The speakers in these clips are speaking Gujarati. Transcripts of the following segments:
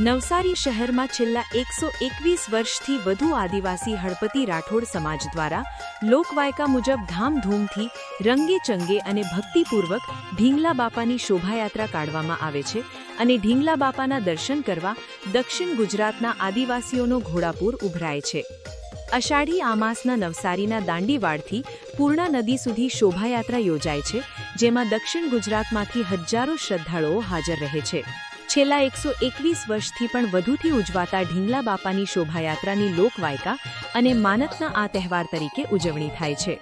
નવસારી શહેરમાં છેલ્લા 121 વર્ષથી વધુ આદિવાસી હળપતિ રાઠોડ સમાજ દ્વારા લોકવાયકા મુજબ ધામધૂમથી રંગે-ચંગે અને ભક્તિપૂર્વક ઢીંગલા બાપાની શોભાયાત્રા કાઢવામાં આવે છે અને ઢીંગલા બાપાના દર્શન કરવા દક્ષિણ ગુજરાતના આદિવાસીઓનો ઘોડાપૂર ઉભરાય છે। અષાઢી અમાસના નવસારીના દાંડીવાડથી પૂર્ણા નદી સુધી શોભાયાત્રા યોજાય છે, જેમાં દક્ષિણ ગુજરાતમાંથી હજારો શ્રદ્ધાળુઓ હાજર રહે છે। છેલ્લા 121 વર્ષથી પણ વધુથી ઉજવાતા ઢીંગલા બાપાની શોભાયાત્રાની લોકવાયકા અને માનતના આ તહેવાર તરીકે ઉજવણી થાય છે।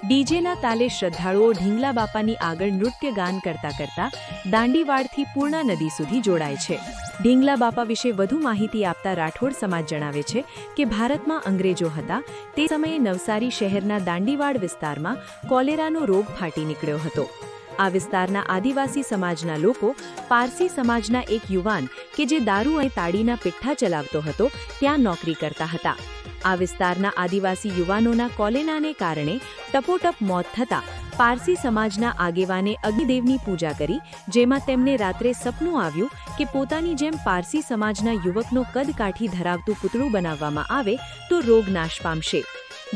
ડીજેના તાલે શ્રદ્ધાળુઓ ઢીંગલા બાપાની આગળ નૃત્ય ગાન કરતા દાંડીવાડથી પૂર્ણા નદી સુધી જોડાય છે। ઢીંગલા બાપા વિશે વધુ માહિતી આપતા રાઠોડ સમાજ જણાવે છે કે ભારતમાં અંગ્રેજો હતા તે સમયે નવસારી શહેરના દાંડીવાડ વિસ્તારમાં કોલેરાનો રોગ ફાટી નીકળ્યો હતો। આ વિસ્તારના આદિવાસી સમાજના લોકો પારસી સમાજના એક યુવાન કે જે દારૂ અને તાડીના પિઠ્ઠા ચલાવતો હતો ત્યાં નોકરી કરતા હતા। આ વિસ્તારના આદિવાસી યુવાનોના કોલેરાને કારણે ટપોટપ મોત થતા પારસી સમાજના આગેવાને અગ્નિદેવની પૂજા કરી, જેમાં તેમને રાત્રે સપનું આવ્યું કે પોતાની જેમ પારસી સમાજના યુવકનો કદ કાઠી ધરાવતું પૂતળું બનાવવામાં આવે તો રોગ નાશ પામશે,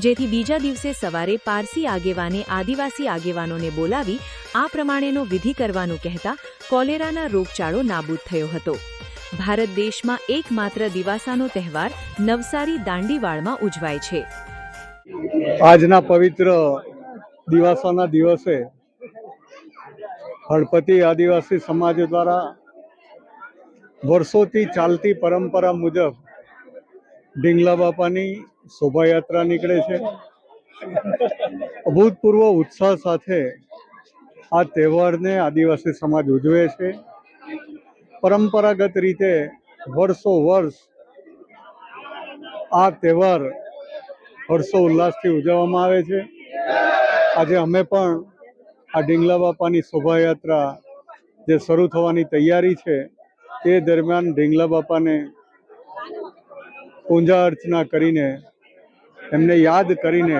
જેથી બીજા દિવસે સવારે પારસી આગેવાને આદિવાસી આગેવાનોને બોલાવી આ પ્રમાણેનો વિધિ કરવાનું કહેતા કોલેરાના રોગચાળો નાબૂદ થયો હતો। ભારત દેશમાં એકમાત્ર દિવાસાનો તહેવાર નવસારી દાંડીવાડમાં ઉજવાય છે। આજના પવિત્ર દિવાસાના દિવસે હળપતિ આદિવાસી સમાજ દ્વારા વર્ષોથી ચાલતી પરંપરા મુજબ ઢીંગલા બાપાની શોભાયાત્રા નીકળે છે। અભૂતપૂર્વ ઉત્સાહ સાથે આ તહેવારને આદિવાસી સમાજ ઉજવે છે। પરંપરાગત રીતે વર્ષો વર્ષ આ તહેવાર હર્ષો ઉલ્લાસથી ઉજવવામાં આવે છે। આજે અમે પણ આ ઢીંગલા બાપાની શોભાયાત્રા જે શરૂ થવાની તૈયારી છે તે દરમિયાન ઢીંગલા બાપાને પૂજા અર્ચના કરીને એમને યાદ કરીને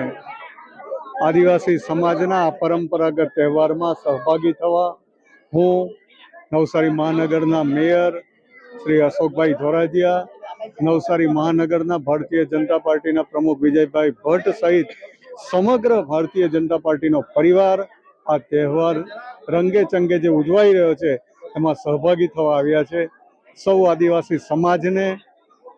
આદિવાસી સમાજના આ પરંપરાગત તહેવારમાં સહભાગી થવા હું નવસારી મહાનગરના મેયર શ્રી અશોકભાઈ ધોરાજીયા, નવસારી મહાનગરના ભારતીય જનતા પાર્ટીના પ્રમુખ વિજયભાઈ ભટ્ટ સહિત સમગ્ર ભારતીય જનતા પાર્ટીનો પરિવાર આ તહેવાર રંગે ચંગે જે ઉજવાઈ રહ્યો છે એમાં સહભાગી થવા આવ્યા છે। સૌ આદિવાસી સમાજને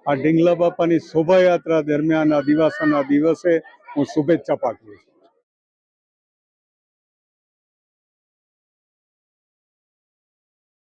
આ ઢીંગલા બાપાની શોભાયાત્રા દરમિયાન આ દિવાસાના દિવસે હું શુભેચ્છા પાઠવું છું।